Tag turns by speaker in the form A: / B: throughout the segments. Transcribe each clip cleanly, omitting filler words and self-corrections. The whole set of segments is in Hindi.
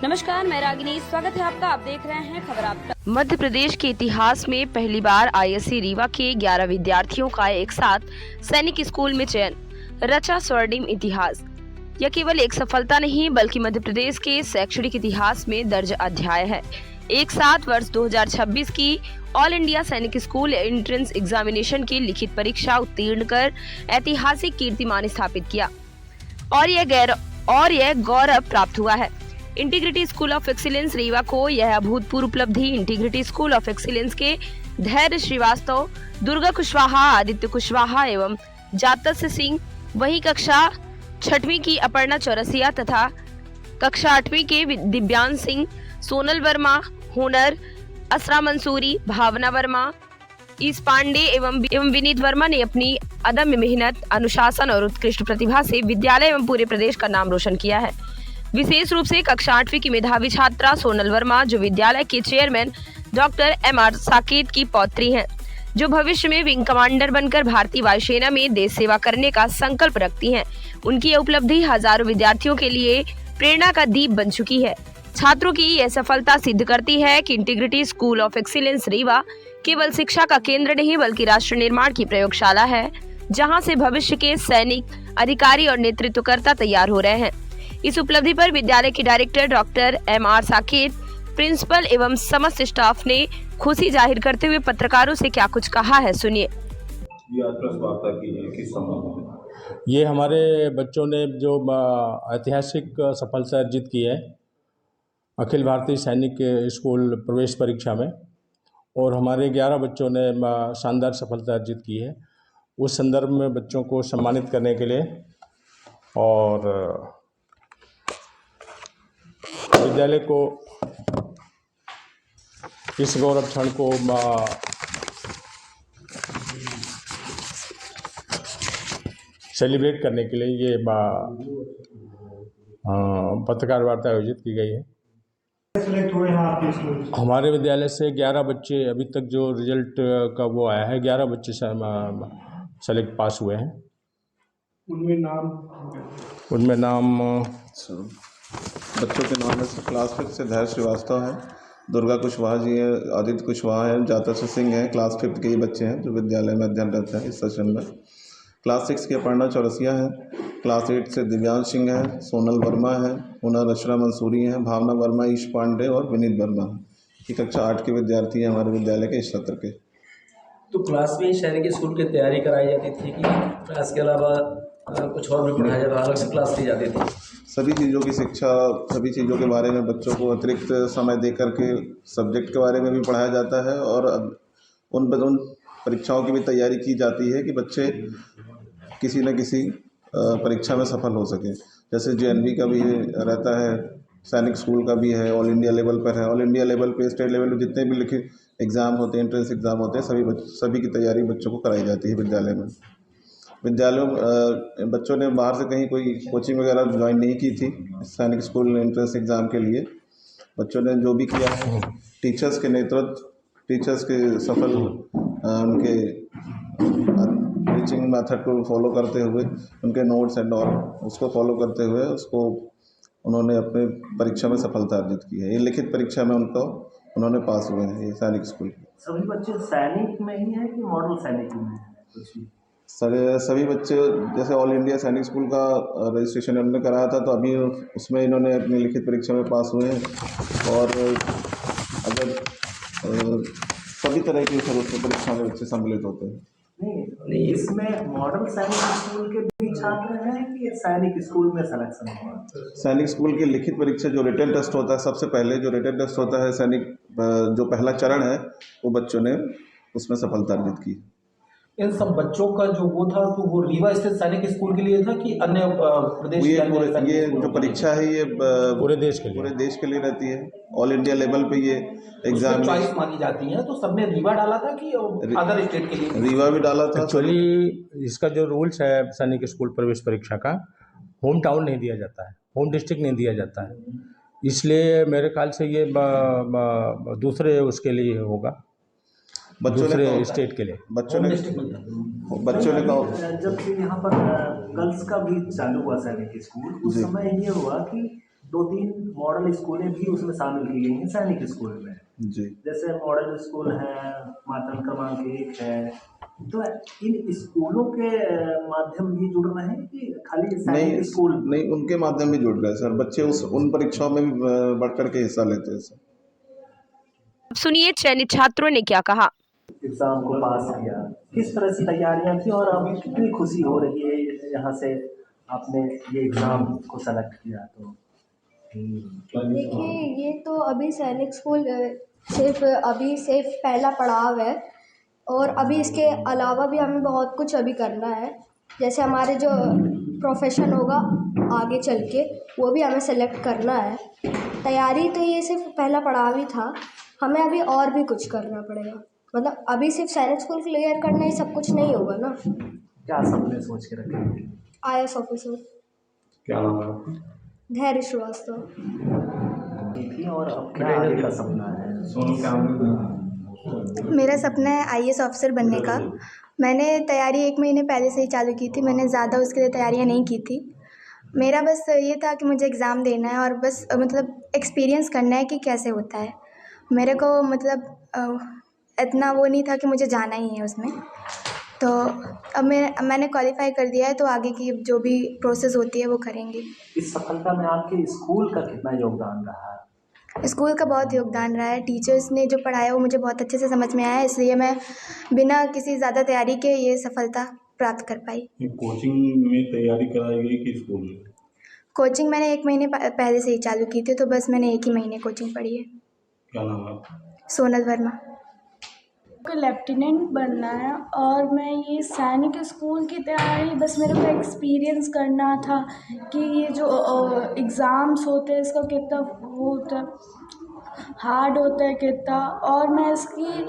A: नमस्कार, मैं रागिनी। स्वागत है आपका। आप देख रहे हैं खबर आपका। मध्य प्रदेश के इतिहास में पहली बार आईएससी रीवा के 11 विद्यार्थियों का एक साथ सैनिक स्कूल में चयन, रचा स्वर्णिम इतिहास। यह केवल एक सफलता नहीं बल्कि मध्य प्रदेश के शैक्षणिक इतिहास में दर्ज अध्याय है। एक साथ वर्ष 2026 की ऑल इंडिया सैनिक स्कूल एंट्रेंस एग्जामिनेशन की लिखित परीक्षा उत्तीर्ण कर ऐतिहासिक कीर्तिमान स्थापित किया और यह गौरव प्राप्त हुआ है। Integrity school of excellence Rewa को यह अभूतपूर्व उपलब्धि इंटीग्रिटी स्कूल ऑफ एक्सीलेंस के धैर्य श्रीवास्तव, दुर्गा कुशवाहा, आदित्य कुशवाहा एवं जातस्य सिंह, वही कक्षा 6वीं की अपर्णा चौरसिया तथा कक्षा 8वीं के दिव्यांश सिंह, सोनल वर्मा, हुनर, असरा मंसूरी, भावना वर्मा, ईस पांडे एवं विनीत वर्मा ने अपनी अदम्य मेहनत, अनुशासन और उत्कृष्ट प्रतिभा से विद्यालय एवं पूरे प्रदेश का नाम रोशन किया है। विशेष रूप से कक्षा 8वीं की मेधावी छात्रा सोनल वर्मा, जो विद्यालय के चेयरमैन डॉक्टर MR साकेत की पौत्री हैं, जो भविष्य में विंग कमांडर बनकर भारतीय वायुसेना में देश सेवा करने का संकल्प रखती हैं। उनकी यह उपलब्धि हजारों विद्यार्थियों के लिए प्रेरणा का दीप बन चुकी है। छात्रों की यह सफलता सिद्ध करती है कि integrity school of excellence Rewa केवल शिक्षा का केंद्र नहीं बल्कि राष्ट्र निर्माण की प्रयोगशाला है, जहां से भविष्य के सैनिक, अधिकारी और नेतृत्वकर्ता तैयार हो रहे हैं। इस उपलब्धि पर विद्यालय के director doctor MR Saket, principal एवं समस्त स्टाफ ने खुशी जाहिर करते हुए पत्रकारों से क्या कुछ कहा है, सुनिए।
B: ये हमारे बच्चों ने जो ऐतिहासिक सफलता अर्जित की है अखिल भारतीय सैनिक स्कूल प्रवेश परीक्षा में, और हमारे 11 बच्चों ने शानदार सफलता अर्जित की है, उस संदर्भ में बच्चों को सम्मानित करने के लिए और विद्यालय को इस गौरव क्षण को सेलिब्रेट करने के लिए ये पत्रकार वार्ता आयोजित की गई है। हमारे विद्यालय से 11 बच्चे अभी तक जो रिजल्ट का वो आया है, 11 बच्चे सेलेक्ट पास हुए हैं। उनमें नाम
C: बच्चों के नाम में क्लास 5 से धैर्य श्रीवास्तव है, दुर्गा कुशवाहा जी है, आदित्य कुशवाहा है, जातस्य सिंह है। क्लास 5 के ही बच्चे हैं जो विद्यालय में अध्ययनरत हैं इस सेशन में। क्लास 6 की अपर्णा चौरसिया है, क्लास 8 से दिव्यांश सिंह है, सोनल वर्मा है, हुनर, असरा मंसूरी है, भावना वर्मा, ईश पांडे और विनीत वर्मा है। ये कक्षा 8 के विद्यार्थी हैं हमारे विद्यालय के इस सत्र के।
D: तो क्लास में सैनिक स्कूल की तैयारी कराई जाती थी कि क्लास के अलावा कुछ और भी पढ़ाया जाता, अलग से क्लास ली जाती थी?
C: सभी चीज़ों की शिक्षा, सभी चीज़ों के बारे में बच्चों को अतिरिक्त समय दे करके सब्जेक्ट के बारे में भी पढ़ाया जाता है और उन परीक्षाओं की भी तैयारी की जाती है कि बच्चे किसी न किसी परीक्षा में सफल हो सकें। जैसे JNV का भी रहता है, सैनिक स्कूल का भी है, ऑल इंडिया लेवल पर है। ऑल इंडिया लेवल पे, स्टेट लेवल पे जितने भी लिखित एग्ज़ाम होते हैं, एंट्रेंस एग्ज़ाम होते हैं, सभी की तैयारी बच्चों को कराई जाती है विद्यालय में। बच्चों ने बाहर से कहीं कोई कोचिंग वगैरह ज्वाइन नहीं की थी सैनिक स्कूल एंट्रेंस एग्ज़ाम के लिए। बच्चों ने जो भी किया है टीचर्स के नेतृत्व, टीचर्स के सफल उनके टीचिंग मेथड को फॉलो करते हुए, उनके नोट्स एंड ऑल उसको फॉलो करते हुए उसको उन्होंने अपने परीक्षा में सफलता अर्जित की है। ये लिखित परीक्षा में उन्होंने पास हुए हैं। ये सैनिक स्कूल
E: सभी बच्चे सैनिक में ही है कि मॉडल सैनिक में है?
C: सभी बच्चे, जैसे ऑल इंडिया सैनिक स्कूल का रजिस्ट्रेशन इन्होंने कराया था तो अभी उसमें इन्होंने अपनी लिखित परीक्षा में पास हुए हैं। और अगर सभी तरह की परीक्षा में बच्चे सम्मिलित होते हैं।
E: नहीं, इसमें मॉडल सैनिक स्कूल के भी छात्र हैं कि सैनिक स्कूल में सिलेक्शन हुआ?
C: सैनिक स्कूल की लिखित परीक्षा जो रिटन टेस्ट होता है, सबसे पहले जो रिटन टेस्ट होता है सैनिक, जो पहला चरण है, वो बच्चों ने उसमें सफलता अर्जित की।
D: इन सब बच्चों का जो वो था तो वो रीवा स्थित सैनिक स्कूल के लिए था कि अन्य प्रदेश?
C: ये जो परीक्षा है ये
B: पूरे देश
C: के लिए रहती है। ऑल इंडिया लेवल पे ये एग्जाम
D: चॉइस मानी जाती है, तो सबने रीवा डाला था कि अदर स्टेट के लिए?
C: रीवा भी डाला था।
B: एक्चुअली इसका जो रूल्स है सैनिक स्कूल प्रवेश परीक्षा का, होम टाउन नहीं दिया जाता है, होम डिस्ट्रिक्ट नहीं दिया जाता है, इसलिए मेरे ख्याल से ये दूसरे उसके लिए होगा, दूसरे स्टेट के लिए।
C: बच्चों ने कहा
E: जब यहाँ पर गर्ल्स का भी चालू हुआ सैनिक स्कूल, उस समय ये हुआ कि 2-3 मॉडल स्कूलें भी उसमें शामिल की गई हैं सैनिक स्कूल में।
C: जी।
E: जैसे मॉडल स्कूल है, मातल क्रमांक 1 है। तो इन स्कूलों के माध्यम भी जुड़ रहे हैं कि खाली
C: नहीं
E: सैनिक स्कूल?
C: नहीं, उनके माध्यम भी जुड़ रहे हैं सर। बच्चे उन परीक्षाओं में भी बढ़ कर के हिस्सा लेते हैं सर।
A: अब सुनिए चयनित छात्रों ने क्या कहा।
E: एग्जाम को पास किया, किस तरह से तैयारियां थी और अब कितनी खुशी हो रही है यहाँ से आपने ये एग्जाम को सेलेक्ट किया तो?
F: देखिए, ये तो अभी सैनिक स्कूल सिर्फ पहला पड़ाव है और अभी इसके अलावा भी हमें बहुत कुछ अभी करना है। जैसे हमारे जो प्रोफेशन होगा आगे चल के वो भी हमें सेलेक्ट करना है। तैयारी तो ये सिर्फ पहला पड़ाव ही था, हमें अभी और भी कुछ करना पड़ेगा। मतलब अभी सिर्फ सैनिक स्कूल क्लियर करना ही सब कुछ नहीं होगा ना।
E: क्या सपने सोच के रखे हैं?
F: IAS officer.
C: क्या नाम है आपका?
F: धैर्य श्रीवास्तव।
E: थी और अब क्या आगे का सपना है?
G: मेरा सपना है IAS ऑफिसर बनने का। मैंने तैयारी 1 महीने पहले से ही चालू की थी, मैंने ज़्यादा उसके लिए तैयारियां नहीं की थी। मेरा बस ये था कि मुझे एग्ज़ाम देना है और बस मतलब एक्सपीरियंस करना है कि कैसे होता है। मेरे को मतलब इतना वो नहीं था कि मुझे जाना ही है उसमें। तो अब मैंने क्वालिफ़ाई कर दिया है, तो आगे की जो भी प्रोसेस होती है वो करेंगे।
E: इस सफलता में आपके स्कूल का कितना योगदान रहा है?
G: स्कूल का बहुत योगदान रहा है। टीचर्स ने जो पढ़ाया वो मुझे बहुत अच्छे से समझ में आया, इसलिए मैं बिना किसी ज़्यादा तैयारी के ये सफलता प्राप्त कर पाई।
H: कोचिंग में तैयारी कराई गई कि स्कूल में?
G: कोचिंग मैंने 1 महीने पहले से ही चालू की थी, तो बस मैंने 1 ही महीने कोचिंग पढ़ी है।
H: क्या नाम है आपका?
G: सोनल वर्मा।
I: को लेफ्टिनेंट बनना है और मैं ये सैनिक स्कूल की तैयारी बस मेरे को एक्सपीरियंस करना था कि ये जो एग्ज़ाम्स होते हैं इसका कितना वो होता है, हार्ड होता है कितना। और मैं इसकी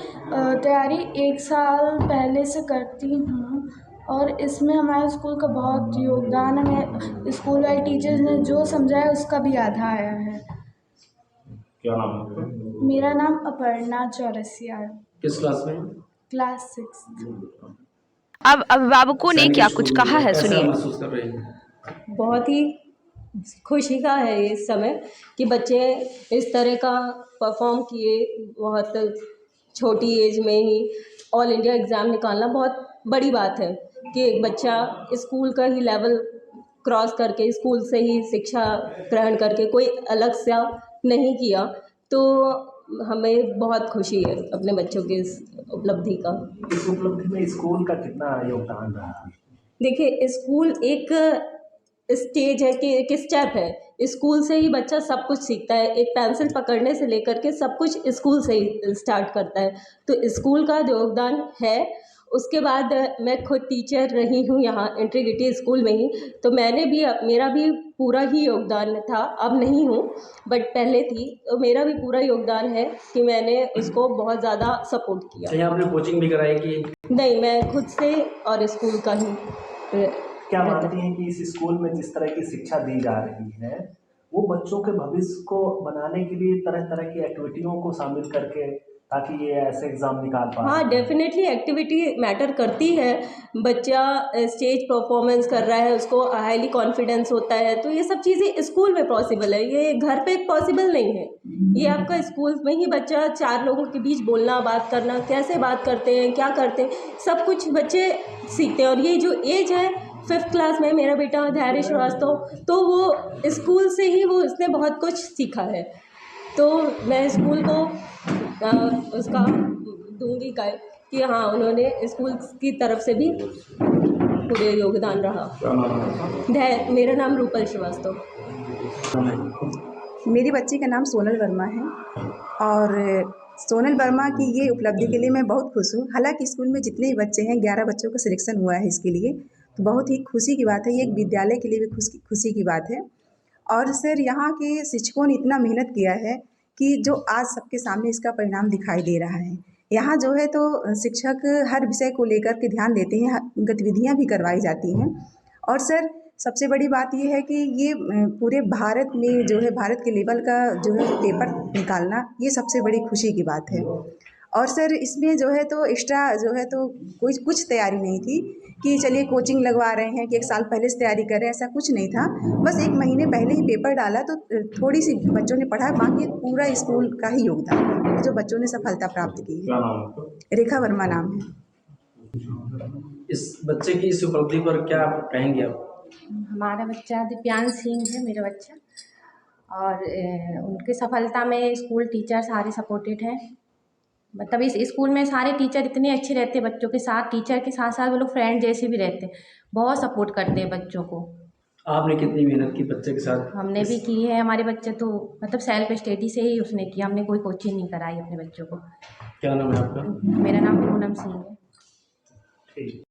I: तैयारी 1 साल पहले से करती हूँ और इसमें हमारे स्कूल का बहुत योगदान है। मैं स्कूल वाले टीचर्स ने जो समझाया उसका भी आधा आया है।
H: क्या नाम है आपका?
I: मेरा नाम अपर्णा चौरसिया है।
D: किस क्लास में?
I: क्लास 6।
A: अब अभिभावकों ने क्या कुछ कहा है,
D: कैसा
A: सुनिए।
D: महसूस कर रहे हैं?
J: बहुत ही खुशी का है इस समय कि बच्चे इस तरह का परफॉर्म किए। बहुत छोटी एज में ही ऑल इंडिया एग्ज़ाम निकालना बहुत बड़ी बात है कि एक बच्चा स्कूल का ही लेवल क्रॉस करके स्कूल से ही शिक्षा ग्रहण करके कोई अलग सा नहीं किया। तो हमें बहुत खुशी है अपने बच्चों की इस उपलब्धि का।
E: इस उपलब्धि में स्कूल का कितना योगदान रहा?
J: देखिए, स्कूल एक स्टेज है कि एक स्टेप है। स्कूल से ही बच्चा सब कुछ सीखता है। एक पेंसिल पकड़ने से लेकर के सब कुछ स्कूल से ही स्टार्ट करता है। तो स्कूल का योगदान है। उसके बाद मैं खुद टीचर रही हूँ यहाँ इंटीग्रिटी स्कूल में ही, तो मेरा भी पूरा ही योगदान था। अब नहीं हूँ बट पहले थी, तो मेरा भी पूरा योगदान है कि मैंने उसको बहुत ज़्यादा सपोर्ट किया।
D: क्या आपने कोचिंग भी कराई कि?
J: नहीं, मैं खुद से और स्कूल का ही।
E: क्या मानती हैं कि इस स्कूल में जिस तरह की शिक्षा दी जा रही है वो बच्चों के भविष्य को बनाने के लिए तरह तरह की एक्टिविटियों को शामिल करके ताकि ये ऐसे एग्ज़ाम निकाल पाए?
J: हाँ, डेफिनेटली एक्टिविटी मैटर करती है। बच्चा स्टेज परफॉर्मेंस कर रहा है, उसको हाईली कॉन्फिडेंस होता है, तो ये सब चीज़ें स्कूल में पॉसिबल है, ये घर पे पॉसिबल नहीं है। ये आपका स्कूल में ही बच्चा 4 लोगों के बीच बोलना, बात करना, कैसे बात करते हैं, क्या करते हैं, सब कुछ बच्चे सीखते हैं। और ये जो एज है 5th क्लास में मेरा बेटा धैर्य श्रीवास्तव, तो वो स्कूल से ही उसने बहुत कुछ सीखा है। तो मैं स्कूल को उसका दूंगी कि हाँ, उन्होंने स्कूल की तरफ से भी पूरे योगदान रहा। मेरा नाम रूपल श्रीवास्तव।
K: मेरी बच्ची का नाम सोनल वर्मा है और सोनल वर्मा की ये उपलब्धि के लिए मैं बहुत खुश हूँ। हालांकि स्कूल में जितने भी बच्चे हैं 11 बच्चों का सिलेक्शन हुआ है इसके लिए, तो बहुत ही खुशी की बात है। ये एक विद्यालय के लिए भी खुशी की बात है। और सर, यहाँ के शिक्षकों ने इतना मेहनत किया है कि जो आज सबके सामने इसका परिणाम दिखाई दे रहा है। यहाँ जो है तो शिक्षक हर विषय को लेकर के ध्यान देते हैं, गतिविधियाँ भी करवाई जाती हैं। और सर, सबसे बड़ी बात ये है कि ये पूरे भारत में जो है भारत के लेवल का जो है पेपर निकालना, ये सबसे बड़ी खुशी की बात है। और सर इसमें जो है तो एक्स्ट्रा जो है तो कुछ तैयारी नहीं थी कि चलिए कोचिंग लगवा रहे हैं कि 1 साल पहले से तैयारी कर रहे हैं, ऐसा कुछ नहीं था। बस 1 महीने पहले ही पेपर डाला तो थोड़ी सी बच्चों ने पढ़ा, बाकी पूरा स्कूल का ही योगदान है जो बच्चों ने सफलता प्राप्त की
H: क्या
K: है।
H: नाम है आपका?
K: रेखा वर्मा नाम है।
D: इस बच्चे की इस उपलब्धि पर क्या आप कहेंगे आप?
L: हमारा बच्चा दिव्यांश सिंह है, मेरा बच्चा, और उनकी सफलता में स्कूल टीचर सारे सपोर्टेड हैं। मतलब इस स्कूल में सारे टीचर इतने अच्छे रहते हैं बच्चों के साथ, टीचर के साथ साथ वो लोग फ्रेंड जैसे भी रहते हैं, बहुत सपोर्ट करते हैं बच्चों को।
D: आपने कितनी मेहनत की बच्चे के साथ?
L: हमने भी की है, हमारे बच्चे तो मतलब सेल्फ स्टडी से ही उसने किया, हमने कोई कोचिंग नहीं कराई अपने बच्चों को।
D: क्या नाम है आपका?
L: मेरा नाम पूनम सिंह है।
D: ठीक।